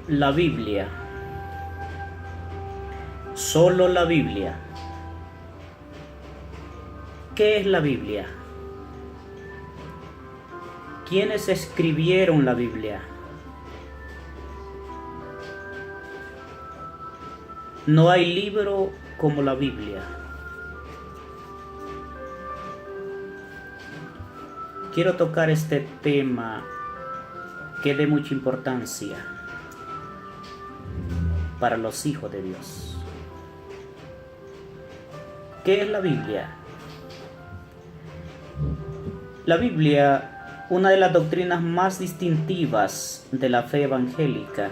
La Biblia. Solo la Biblia. ¿Qué es la Biblia? ¿Quiénes escribieron la Biblia? No hay libro como la Biblia. Quiero tocar este tema que es de mucha importancia para los hijos de Dios. ¿Qué es la Biblia? La Biblia, una de las doctrinas más distintivas de la fe evangélica,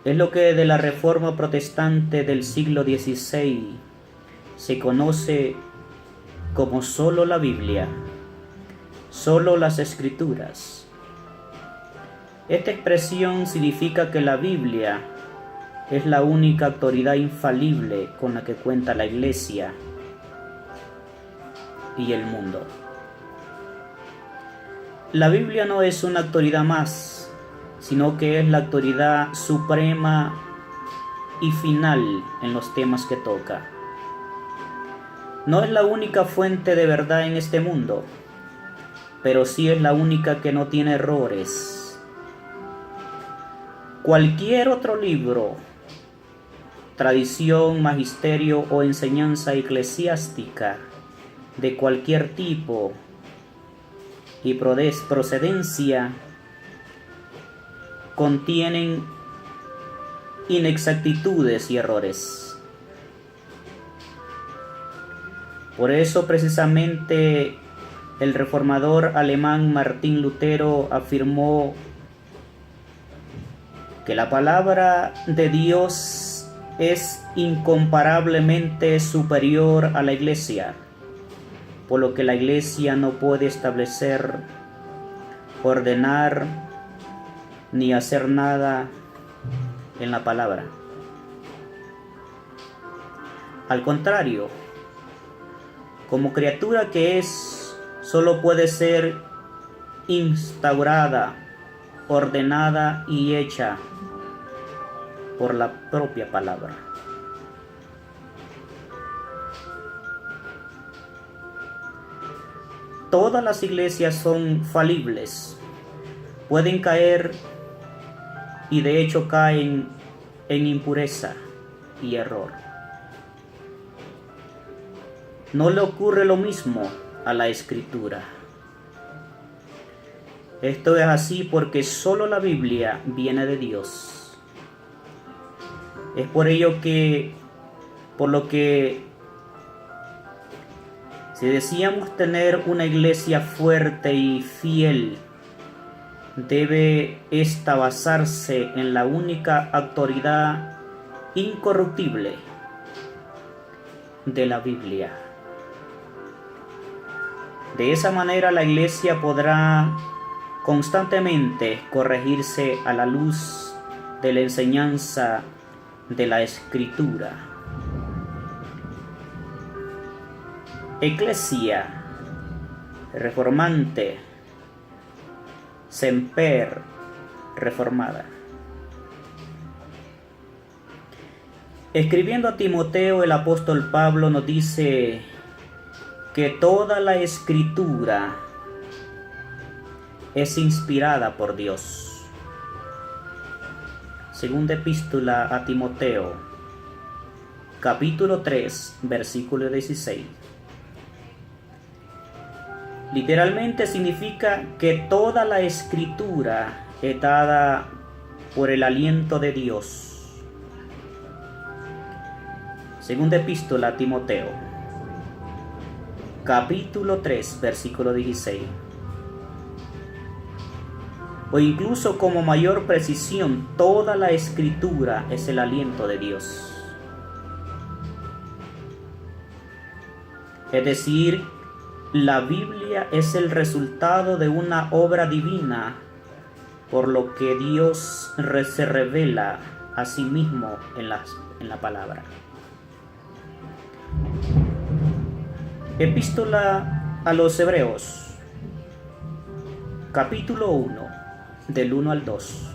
es lo que desde la Reforma Protestante del siglo XVI se conoce como solo la Biblia, solo las Escrituras. Esta expresión significa que la Biblia es la única autoridad infalible con la que cuenta la Iglesia y el mundo. La Biblia no es una autoridad más, sino que es la autoridad suprema y final en los temas que toca. No es la única fuente de verdad en este mundo, pero sí es la única que no tiene errores. Cualquier otro libro, tradición, magisterio o enseñanza eclesiástica de cualquier tipo y procedencia contienen inexactitudes y errores. Por eso precisamente el reformador alemán Martín Lutero afirmó que la palabra de Dios es incomparablemente superior a la Iglesia, por lo que la Iglesia no puede establecer, ordenar ni hacer nada en la palabra. Al contrario, como criatura que es, solo puede ser instaurada, ordenada y hecha por la propia palabra. Todas las iglesias son falibles, pueden caer y de hecho caen en impureza y error. No le ocurre lo mismo a la Escritura. Esto es así porque solo la Biblia viene de Dios. Es por ello que, por lo que, si deseamos tener una iglesia fuerte y fiel, debe esta basarse en la única autoridad incorruptible de la Biblia. De esa manera la iglesia podrá constantemente corregirse a la luz de la enseñanza de la Escritura. Ecclesia reformante, semper reformada. Escribiendo a Timoteo, el apóstol Pablo nos dice que toda la Escritura es inspirada por Dios. Segunda epístola a Timoteo, capítulo 3, versículo 16. Literalmente significa que toda la Escritura es dada por el aliento de Dios. Segunda epístola a Timoteo, capítulo 3, versículo 16. O incluso como mayor precisión, toda la Escritura es el aliento de Dios. Es decir, la Biblia es el resultado de una obra divina, por lo que Dios se revela a sí mismo en la palabra. Epístola a los Hebreos, capítulo 1, del 1 al 2.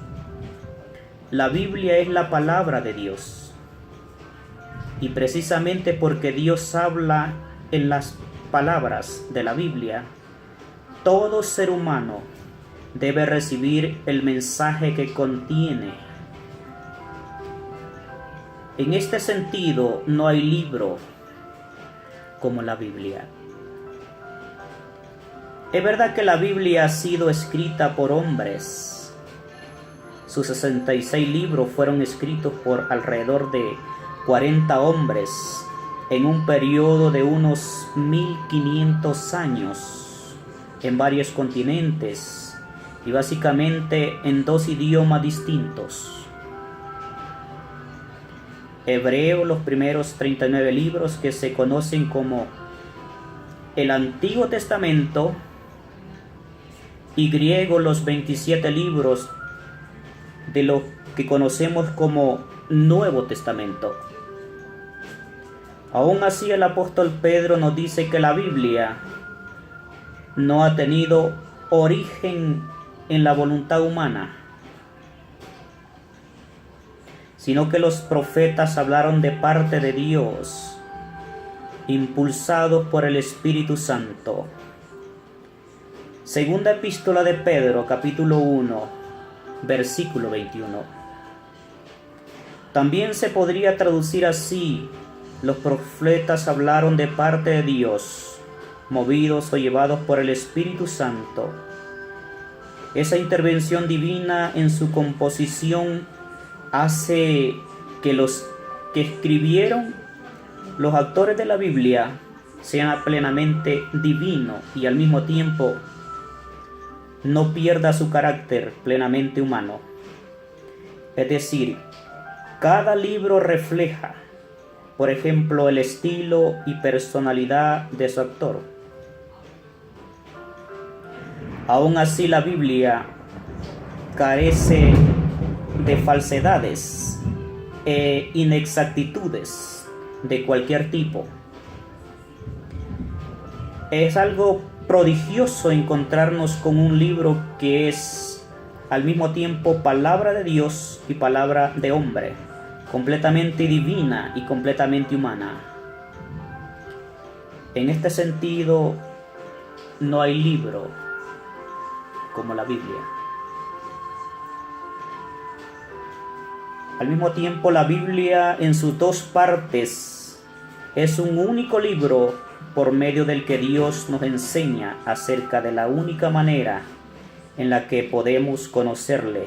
La Biblia es la palabra de Dios. Y precisamente porque Dios habla en las palabras de la Biblia, todo ser humano debe recibir el mensaje que contiene. En este sentido, no hay libro como la Biblia. Es verdad que la Biblia ha sido escrita por hombres. Sus 66 libros fueron escritos por alrededor de 40 hombres en un periodo de unos 1500 años en varios continentes y básicamente en 2 idiomas distintos. Hebreo, los primeros 39 libros que se conocen como el Antiguo Testamento, y griego, los 27 libros de lo que conocemos como Nuevo Testamento. Aún así, el apóstol Pedro nos dice que la Biblia no ha tenido origen en la voluntad humana, sino que los profetas hablaron de parte de Dios, impulsados por el Espíritu Santo. Segunda epístola de Pedro, capítulo 1, versículo 21. También se podría traducir así: los profetas hablaron de parte de Dios, movidos o llevados por el Espíritu Santo. Esa intervención divina en su composición hace que los que escribieron, los autores de la Biblia, sean plenamente divinos y al mismo tiempo no pierda su carácter plenamente humano. Es decir, cada libro refleja, por ejemplo, el estilo y personalidad de su autor. Aún así, la Biblia carece de falsedades e inexactitudes de cualquier tipo. Es algo prodigioso encontrarnos con un libro que es al mismo tiempo palabra de Dios y palabra de hombre, completamente divina y completamente humana. En este sentido, no hay libro como la Biblia. Al mismo tiempo, la Biblia en sus 2 partes es un único libro por medio del que Dios nos enseña acerca de la única manera en la que podemos conocerle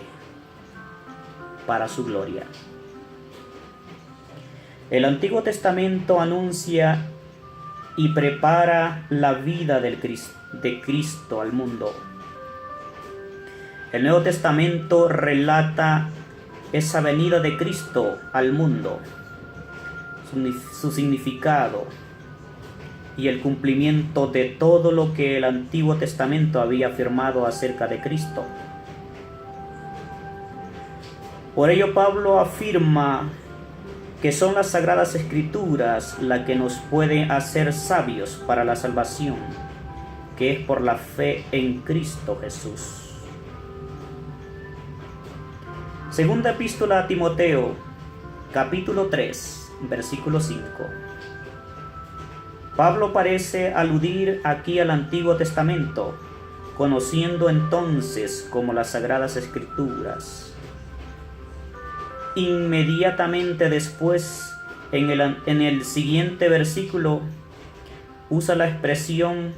para su gloria. El Antiguo Testamento anuncia y prepara la vida de Cristo al mundo. El Nuevo Testamento relata esa venida de Cristo al mundo, su significado y el cumplimiento de todo lo que el Antiguo Testamento había afirmado acerca de Cristo. Por ello, Pablo afirma que son las Sagradas Escrituras las que nos pueden hacer sabios para la salvación, que es por la fe en Cristo Jesús. Segunda epístola a Timoteo, capítulo 3, versículo 5. Pablo parece aludir aquí al Antiguo Testamento, conociendo entonces como las Sagradas Escrituras. Inmediatamente después, en el siguiente versículo, usa la expresión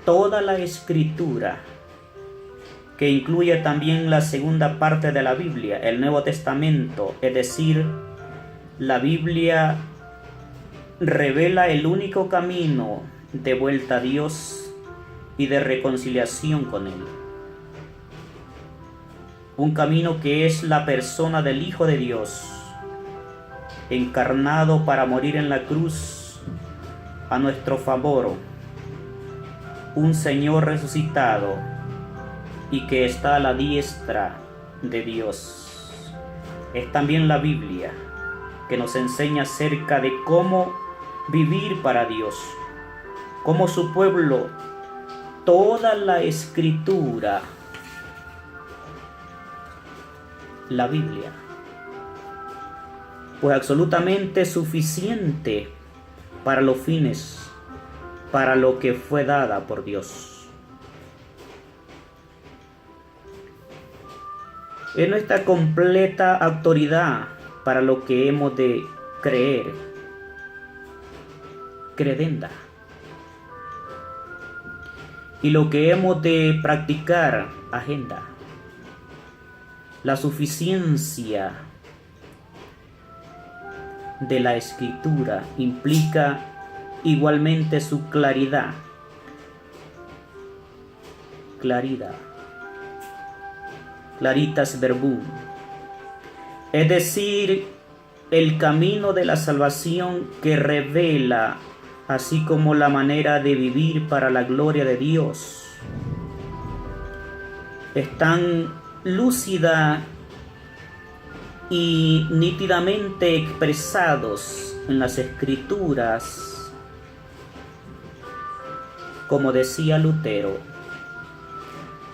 toda la Escritura, que incluye también la segunda parte de la Biblia, el Nuevo Testamento, es decir, la Biblia revela el único camino de vuelta a Dios y de reconciliación con Él. Un camino que es la persona del Hijo de Dios, encarnado para morir en la cruz a nuestro favor, un Señor resucitado y que está a la diestra de Dios. Es también la Biblia que nos enseña acerca de cómo vivir para Dios, como su pueblo. Toda la Escritura la Biblia, pues absolutamente suficiente para los fines para lo que fue dada por Dios. Es nuestra completa autoridad para lo que hemos de creer, credenda, y lo que hemos de practicar, agenda. La suficiencia de la Escritura implica igualmente su claridad, claritas verbum, es decir, el camino de la salvación que revela, así como la manera de vivir para la gloria de Dios. Es tan lúcida y nítidamente expresados en las Escrituras, como decía Lutero,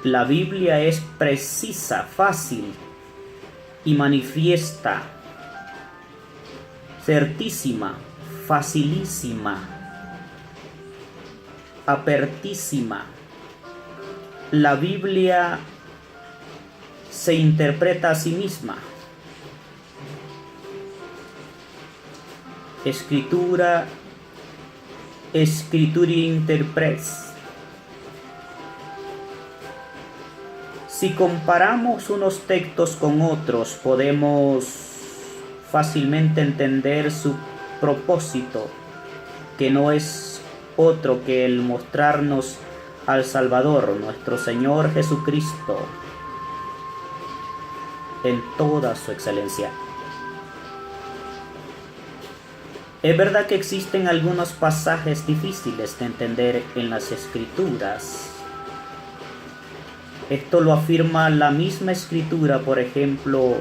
la Biblia es precisa, fácil y manifiesta, certísima, facilísima, apertísima. La Biblia se interpreta a sí misma. Escritura, Scripturae interpres. Si comparamos unos textos con otros, podemos fácilmente entender su propósito, que no es otro que el mostrarnos al Salvador, nuestro Señor Jesucristo, en toda su excelencia. Es verdad que existen algunos pasajes difíciles de entender en las Escrituras. Esto lo afirma la misma Escritura, por ejemplo,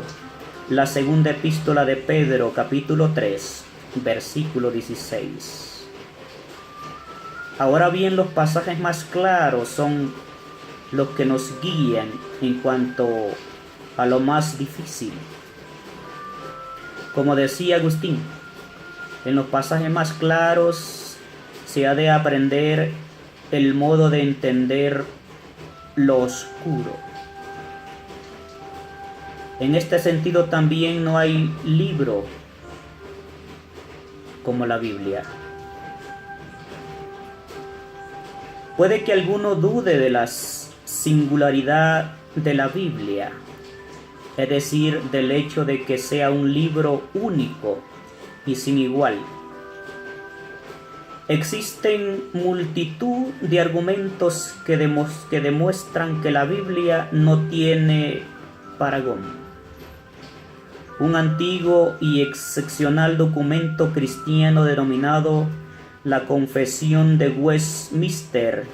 la segunda epístola de Pedro, capítulo 3, versículo 16. Ahora bien, los pasajes más claros son los que nos guían en cuanto a lo más difícil. Como decía Agustín, en los pasajes más claros se ha de aprender el modo de entender lo oscuro. En este sentido también no hay libro como la Biblia. Puede que alguno dude de la singularidad de la Biblia, es decir, del hecho de que sea un libro único y sin igual. Existen multitud de argumentos que demuestran que la Biblia no tiene parangón. Un antiguo y excepcional documento cristiano denominado la Confesión de Westminster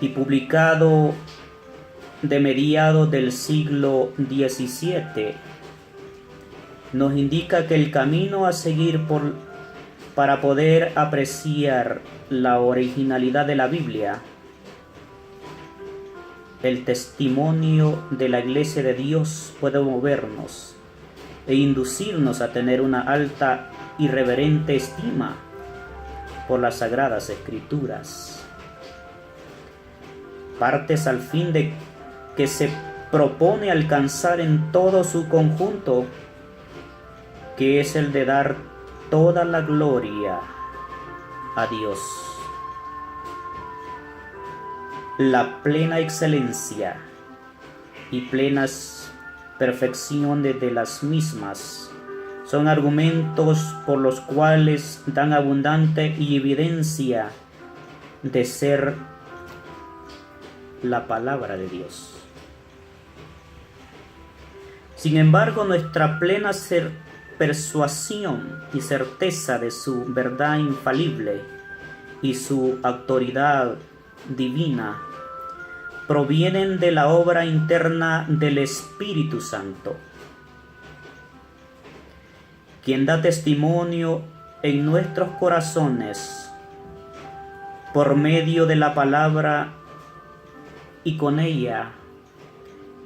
y publicado de mediados del siglo XVII nos indica que el camino a seguir para poder apreciar la originalidad de la Biblia, el testimonio de la Iglesia de Dios puede movernos e inducirnos a tener una alta y reverente estima por las Sagradas Escrituras. Partes al fin de que se propone alcanzar en todo su conjunto, que es el de dar toda la gloria a Dios. La plena excelencia y plenas perfecciones de las mismas son argumentos por los cuales dan abundante y evidencia de ser la palabra de Dios. Sin embargo, nuestra plena persuasión y certeza de su verdad infalible y su autoridad divina provienen de la obra interna del Espíritu Santo, quien da testimonio en nuestros corazones por medio de la palabra y con ella,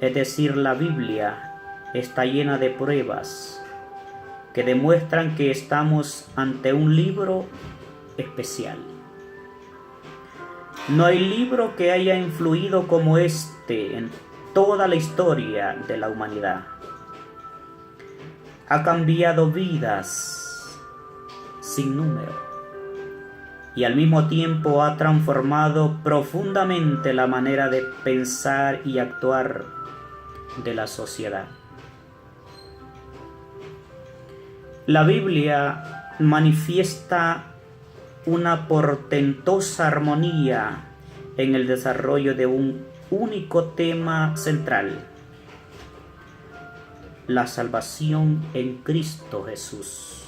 es decir, la Biblia, está llena de pruebas que demuestran que estamos ante un libro especial. No hay libro que haya influido como este en toda la historia de la humanidad. Ha cambiado vidas sin número y al mismo tiempo ha transformado profundamente la manera de pensar y actuar de la sociedad. La Biblia manifiesta una portentosa armonía en el desarrollo de un único tema central: la salvación en Cristo Jesús.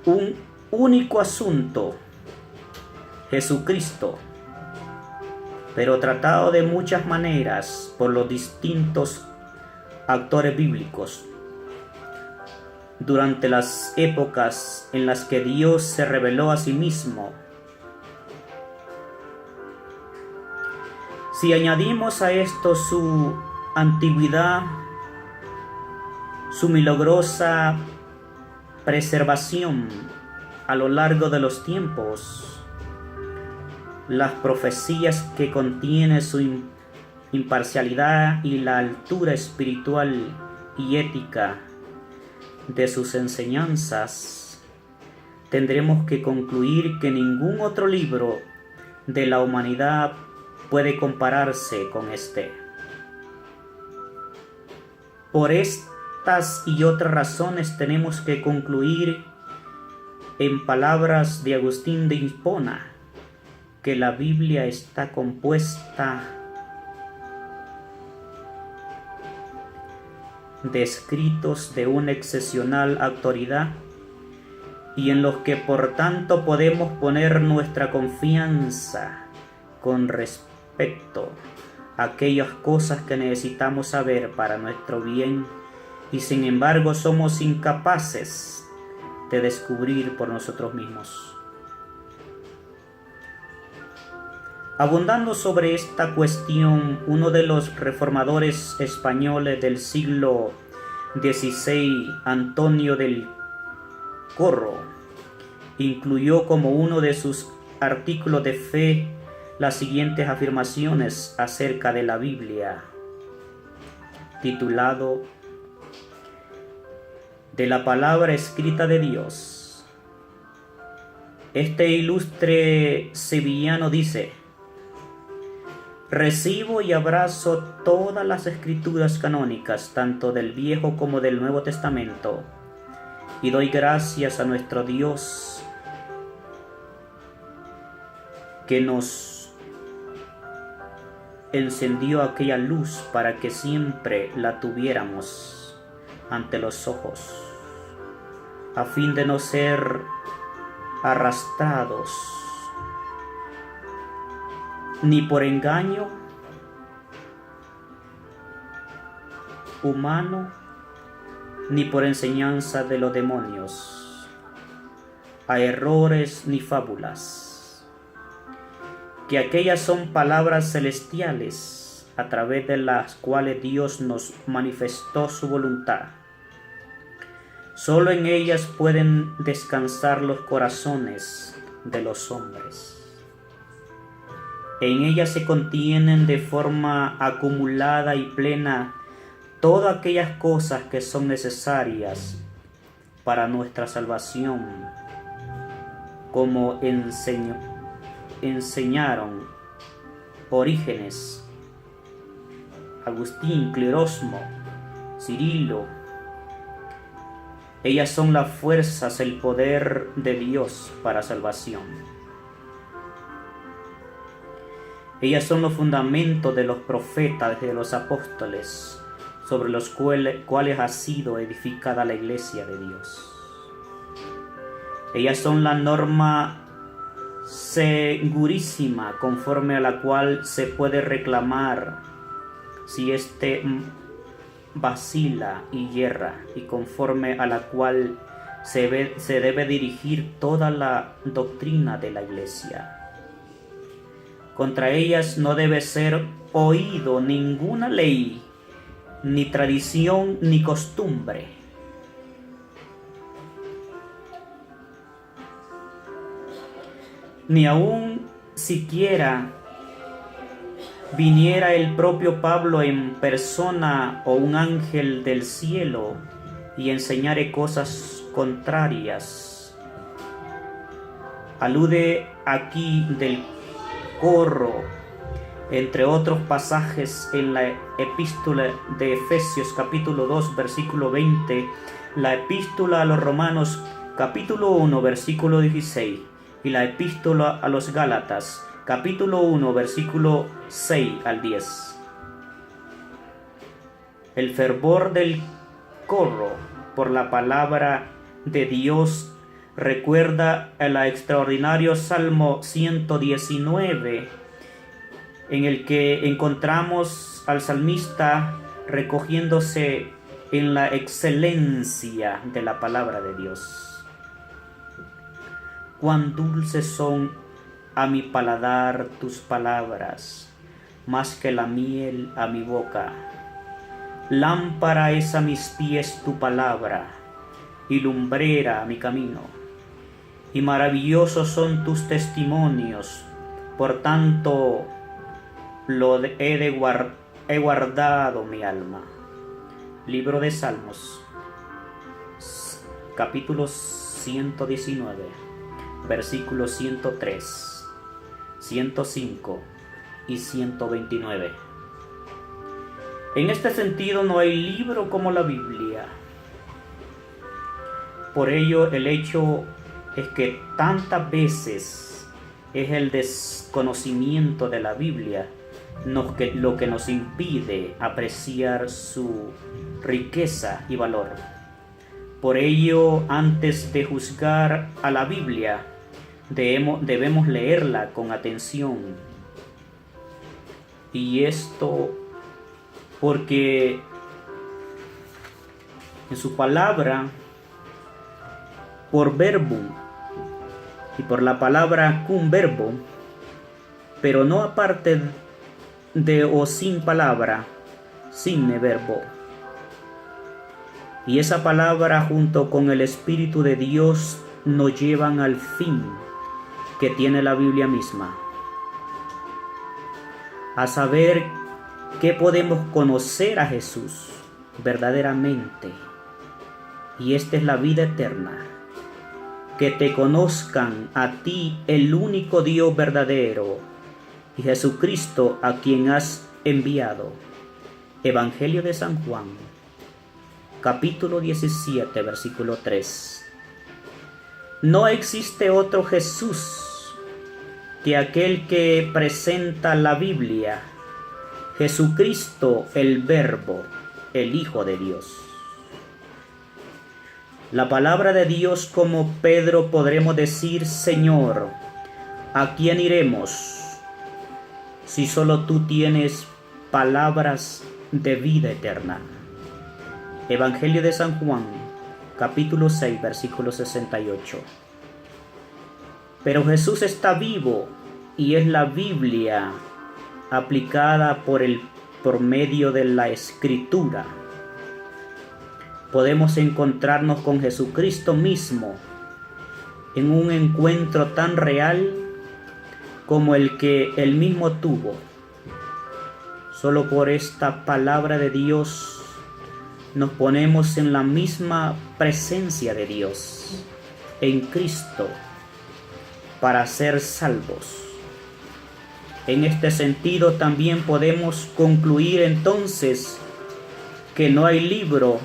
Un único asunto, Jesucristo, pero tratado de muchas maneras por los distintos actores bíblicos durante las épocas en las que Dios se reveló a sí mismo. Si añadimos a esto su antigüedad, su milagrosa preservación a lo largo de los tiempos, las profecías que contiene su imparcialidad y la altura espiritual y ética de sus enseñanzas, tendremos que concluir que ningún otro libro de la humanidad puede compararse con este. Por estas y otras razones tenemos que concluir, en palabras de Agustín de Hipona, que la Biblia está compuesta de escritos de una excepcional autoridad y en los que por tanto podemos poner nuestra confianza con respecto a aquellas cosas que necesitamos saber para nuestro bien y sin embargo somos incapaces de descubrir por nosotros mismos. Abundando sobre esta cuestión, uno de los reformadores españoles del siglo XVI, Antonio del Corro, incluyó como uno de sus artículos de fe las siguientes afirmaciones acerca de la Biblia, titulado "De la palabra escrita de Dios". Este ilustre sevillano dice: "Recibo y abrazo todas las escrituras canónicas, tanto del Viejo como del Nuevo Testamento, y doy gracias a nuestro Dios que nos encendió aquella luz para que siempre la tuviéramos ante los ojos, a fin de no ser arrastrados ni por engaño humano, ni por enseñanza de los demonios, a errores ni fábulas, que aquellas son palabras celestiales a través de las cuales Dios nos manifestó su voluntad. Solo en ellas pueden descansar los corazones de los hombres. En ellas se contienen de forma acumulada y plena todas aquellas cosas que son necesarias para nuestra salvación, como enseñaron Orígenes, Agustín, Clerosmo, Cirilo. Ellas son las fuerzas, el poder de Dios para salvación. Ellas son los fundamentos de los profetas y de los apóstoles, sobre los cuales ha sido edificada la iglesia de Dios. Ellas son la norma segurísima conforme a la cual se puede reclamar si éste vacila y yerra, y conforme a la cual se debe dirigir toda la doctrina de la iglesia. Contra ellas no debe ser oído ninguna ley, ni tradición, ni costumbre. Ni aun siquiera viniera el propio Pablo en persona o un ángel del cielo y enseñare cosas contrarias. Alude aquí del corro, entre otros pasajes en la epístola de Efesios capítulo 2 versículo 20, la epístola a los Romanos capítulo 1 versículo 16 y la epístola a los Gálatas capítulo 1 versículo 6 al 10. El fervor del corro por la palabra de Dios recuerda el extraordinario Salmo 119, en el que encontramos al salmista recogiéndose en la excelencia de la palabra de Dios. Cuán dulces son a mi paladar tus palabras, más que la miel a mi boca. Lámpara es a mis pies tu palabra, y lumbrera a mi camino. Y maravillosos son tus testimonios, por tanto he guardado mi alma. Libro de Salmos, capítulo 119, versículos 103, 105 y 129. En este sentido, no hay libro como la Biblia. Por ello, el hecho es que tantas veces es el desconocimiento de la Biblia lo que nos impide apreciar su riqueza y valor. Por ello, antes de juzgar a la Biblia, debemos leerla con atención. Y esto porque en su palabra, por verbo y por la palabra cum verbo, pero no aparte de o sin palabra, sin verbo. Y esa palabra junto con el Espíritu de Dios nos llevan al fin que tiene la Biblia misma, a saber que podemos conocer a Jesús verdaderamente, y esta es la vida eterna, que te conozcan a ti, el único Dios verdadero, y Jesucristo a quien has enviado. Evangelio de San Juan, capítulo 17, versículo 3. No existe otro Jesús que aquel que presenta la Biblia, Jesucristo el Verbo, el Hijo de Dios. La palabra de Dios, como Pedro podremos decir: Señor, ¿a quién iremos si solo tú tienes palabras de vida eterna? Evangelio de San Juan, capítulo 6, versículo 68. Pero Jesús está vivo y es la Biblia aplicada por medio de la Escritura. Podemos encontrarnos con Jesucristo mismo en un encuentro tan real como el que él mismo tuvo. Solo por esta palabra de Dios nos ponemos en la misma presencia de Dios, en Cristo, para ser salvos. En este sentido también podemos concluir entonces que no hay libro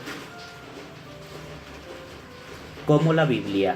como la Biblia.